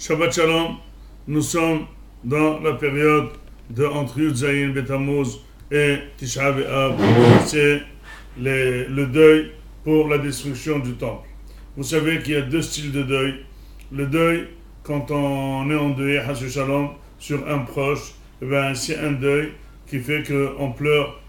Shabbat Shalom, nous sommes dans la période de entre Yud Zayin Betamuz et Tisha B'Av. C'est le deuil pour la destruction du temple. Vous savez qu'il y a deux styles de deuil. Le deuil, quand on est endeuillé, Hashem Shalom, sur un proche, c'est un deuil qui fait qu'on pleure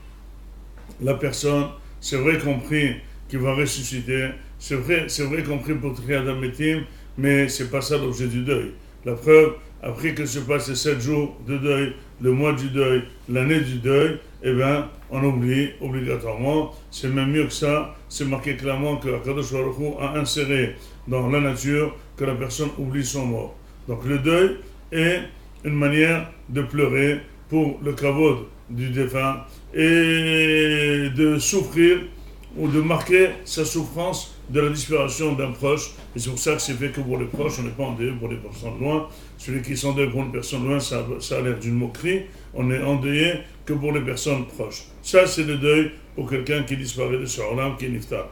la personne. C'est vrai qu'on prie qu'il va ressusciter. C'est vrai qu'on prie pour Triad Ametim, mais c'est pas ça l'objet du deuil. La preuve, après que se passent ces 7 jours de deuil, le mois du deuil, l'année du deuil, on oublie obligatoirement. C'est même mieux que ça. C'est marqué clairement que Akadosh Baruch Hu a inséré dans la nature que la personne oublie son mort. Donc le deuil est une manière de pleurer pour le kavod du défunt et de souffrir ou de marquer sa souffrance de la disparition d'un proche. Et c'est pour ça que c'est fait que pour les proches, on n'est pas endeuillé pour les personnes loin. Celui qui s'endeuille pour une personne loin, ça a l'air d'une moquerie. On est endeuillé que pour les personnes proches. Ça, c'est le deuil pour quelqu'un qui disparaît de ce olam, qui est niftar.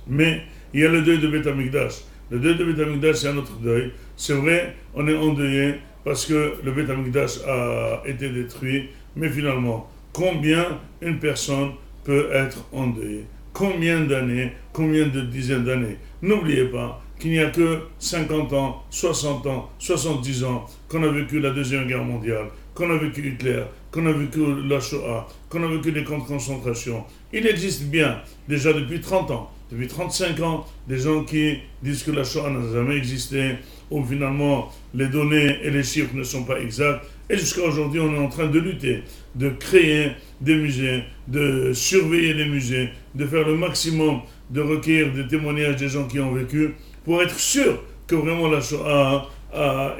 Mais il y a le deuil de Beth Amikdash. Le deuil de Beth Amikdash, c'est un autre deuil. C'est vrai, on est endeuillé parce que le Beth Amikdash a été détruit. Mais finalement, combien une personne peut être endeuillée? Combien d'années, combien de dizaines d'années? N'oubliez pas qu'il n'y a que 50 ans, 60 ans, 70 ans qu'on a vécu la Deuxième Guerre mondiale, qu'on a vécu Hitler, qu'on a vécu la Shoah, qu'on a vécu les camps de concentration. Il existe bien, déjà depuis 30 ans, depuis 35 ans, des gens qui disent que la Shoah n'a jamais existé, ou finalement les données et les chiffres ne sont pas exacts. Et jusqu'à aujourd'hui, on est en train de lutter, de créer des musées, de surveiller les musées, de faire le maximum, de recueillir des témoignages des gens qui ont vécu, pour être sûr que vraiment la Shoah a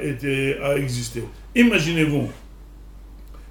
existé. Imaginez-vous,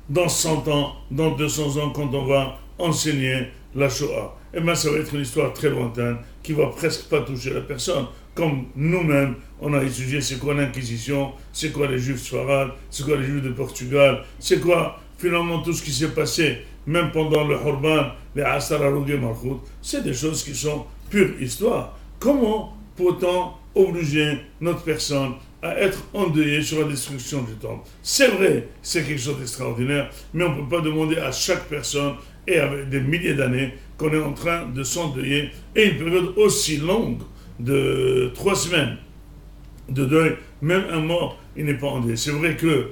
dans 100 ans, dans 200 ans, quand on va enseigner la Shoah, ça va être une histoire très lointaine, qui va presque pas toucher la personne. Comme nous-mêmes, on a étudié c'est quoi l'Inquisition, c'est quoi les Juifs sfarades, c'est quoi les Juifs de Portugal, c'est quoi finalement tout ce qui s'est passé, même pendant le Horban, les Asar Arugé Malchut, c'est des choses qui sont pure histoire. Comment peut-on obliger notre personne à être endeuillée sur la destruction du temple? C'est vrai, c'est quelque chose d'extraordinaire, mais on ne peut pas demander à chaque personne, et avec des milliers d'années, qu'on est en train de s'endeuiller, et une période aussi longue de 3 semaines de deuil, même un mort, il n'est pas endeuillé. C'est vrai que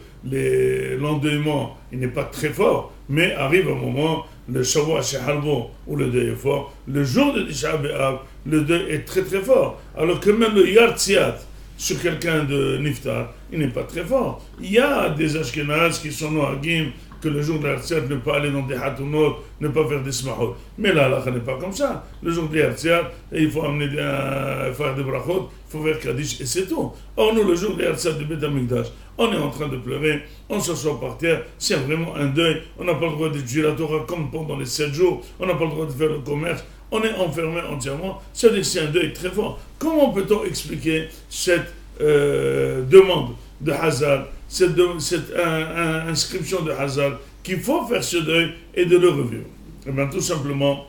l'endeuillement, il n'est pas très fort, mais arrive un moment, le Shavua Shehalbo, où le deuil est fort, le jour de Tisha B'Av, le deuil est très très fort. Alors que même le Yartziat, sur quelqu'un de Niftar, il n'est pas très fort. Il y a des Ashkenazes qui sont noagim, que le jour de l'Artiat, ne pas aller dans des hatunot, ne pas faire des smahot. Mais là, Allah n'est pas comme ça. Le jour de l'Artiat, il faut amener faire des brachot, il faut faire Kaddish, et c'est tout. Or, nous, le jour de l'Artiat du Beth Amikdash, on est en train de pleurer, on s'assoit par terre, c'est vraiment un deuil. On n'a pas le droit d'étudier la Torah comme pendant les 7 jours, on n'a pas le droit de faire le commerce, on est enfermé entièrement. C'est-à-dire que c'est un deuil très fort. Comment peut-on expliquer cette demande de Hazal, cette inscription de Hazal, qu'il faut faire ce deuil et de le revivre? Tout simplement,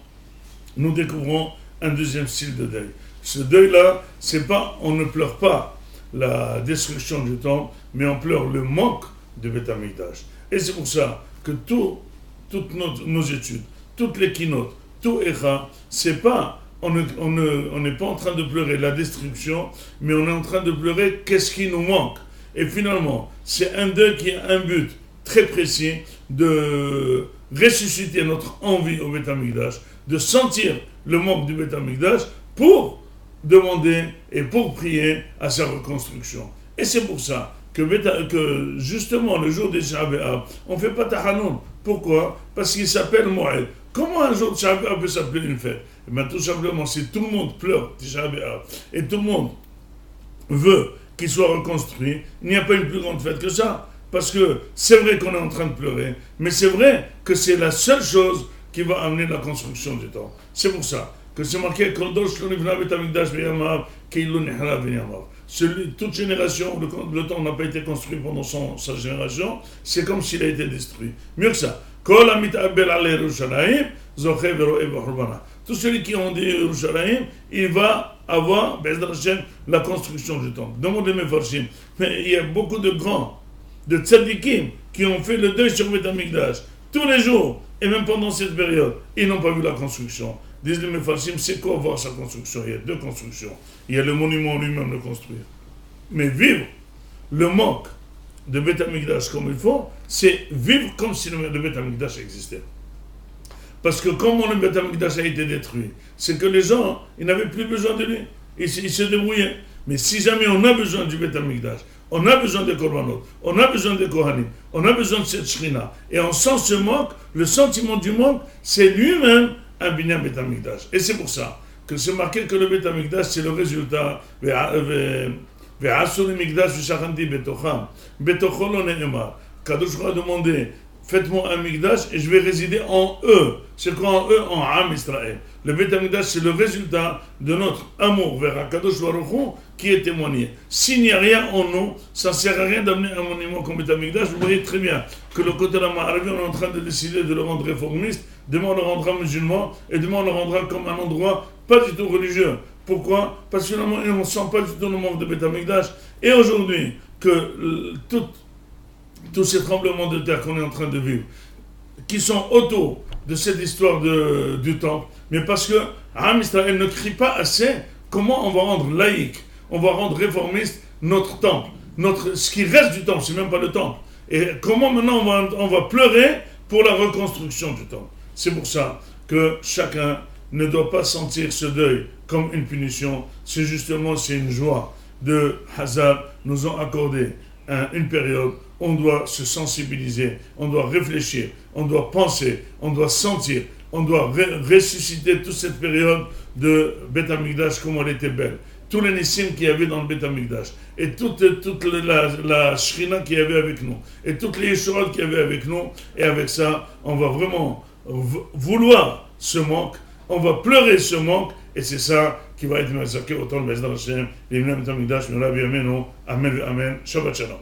nous découvrons un deuxième style de deuil. Ce deuil-là, c'est pas, on ne pleure pas la destruction du temple, mais on pleure le manque de Beth Amikdash. Et c'est pour ça que toutes nos études, toutes les keynotes, tout Echa, c'est pas, on n'est pas en train de pleurer la destruction, mais on est en train de pleurer qu'est-ce qui nous manque. Et finalement, c'est un deuil qui a un but très précis de ressusciter notre envie au Beth Amikdash, de sentir le manque du Beth Amikdash pour demander et pour prier à sa reconstruction. Et c'est pour ça que justement le jour des Tisha B'Av, on ne fait pas Tahanun. Pourquoi? Parce qu'il s'appelle Moed. Comment un jour de Tisha B'Av peut s'appeler une fête? Tout simplement, si tout le monde pleure Tisha B'Av et tout le monde veut qu'il soit reconstruit, il n'y a pas une plus grande fête que ça. Parce que c'est vrai qu'on est en train de pleurer, mais c'est vrai que c'est la seule chose qui va amener la construction du temps. C'est pour ça que c'est marqué toute génération, le temps n'a pas été construit pendant sa génération, c'est comme s'il a été détruit. Mieux que ça. Tout celui qui ont dit Yerushalayim, il va avoir, Bezrat Hashem, la construction du temple. Demandez mes farshim. Mais il y a beaucoup de grands, de tzadikim, qui ont fait le deuil sur Beth Amikdash tous les jours, et même pendant cette période, ils n'ont pas vu la construction. Disent les Mefarshim, c'est quoi voir sa construction? Il y a deux constructions. Il y a le monument lui-même, le construire. Mais vivre le manque de Beth Amikdash comme il faut, c'est vivre comme si le Beth Amikdash existait. Parce que comment le Beth Amikdash a été détruit, c'est que les gens, ils n'avaient plus besoin de lui. Ils se débrouillaient. Mais si jamais on a besoin du Beth Amikdash, on a besoin des Korbanot, on a besoin des Kohanim, on a besoin de cette Shrina, et on sent ce manque, le sentiment du manque, c'est lui-même un binyan Beth Amikdash. Et c'est pour ça que c'est marqué que le Beth Amikdash, c'est le résultat. Ve'asur mikdash v'shachanti betocham. Betochol lo ne'emar. Kadosh a demandé, faites-moi un mikdash et je vais résider en eux. C'est quoi en eux? En Am Israël. Le Beth Amikdash, c'est le résultat de notre amour vers Akadosh Baruch Hu qui est témoigné. S'il n'y a rien en nous, ça ne sert à rien d'amener un monument comme Beth Amikdash. Vous voyez très bien que le côté de la Ma'aravi, on est en train de décider de le rendre réformiste. Demain, on le rendra musulman et demain, on le rendra comme un endroit pas du tout religieux. Pourquoi? Parce que finalement, on ne sent pas du tout le manque de Beth Amikdash. Et aujourd'hui, que tous ces tremblements de terre qu'on est en train de vivre, qui sont autour de cette histoire du temple, mais parce que Am Israël ne crie pas assez comment on va rendre laïque, on va rendre réformiste notre temple, ce qui reste du temple, c'est même pas le temple. Et comment maintenant on va pleurer pour la reconstruction du temple. C'est pour ça que chacun ne doit pas sentir ce deuil comme une punition, c'est une joie de Hazar nous ont accordé une période. On doit se sensibiliser, on doit réfléchir, on doit penser, on doit sentir, on doit ressusciter toute cette période de Beth Amikdash comme elle était belle. Tous les Nissim qu'il y avait dans le Beth Amikdash, et toute la Shrina qu'il y avait avec nous, et toutes les Yeshurot qu'il y avait avec nous, et avec ça, on va vraiment vouloir ce manque, on va pleurer ce manque, et c'est ça qui va être massacré autant le Bezrat Hashem, les Beth Amikdash, nous l'avons amen, amen, Shabbat Shalom.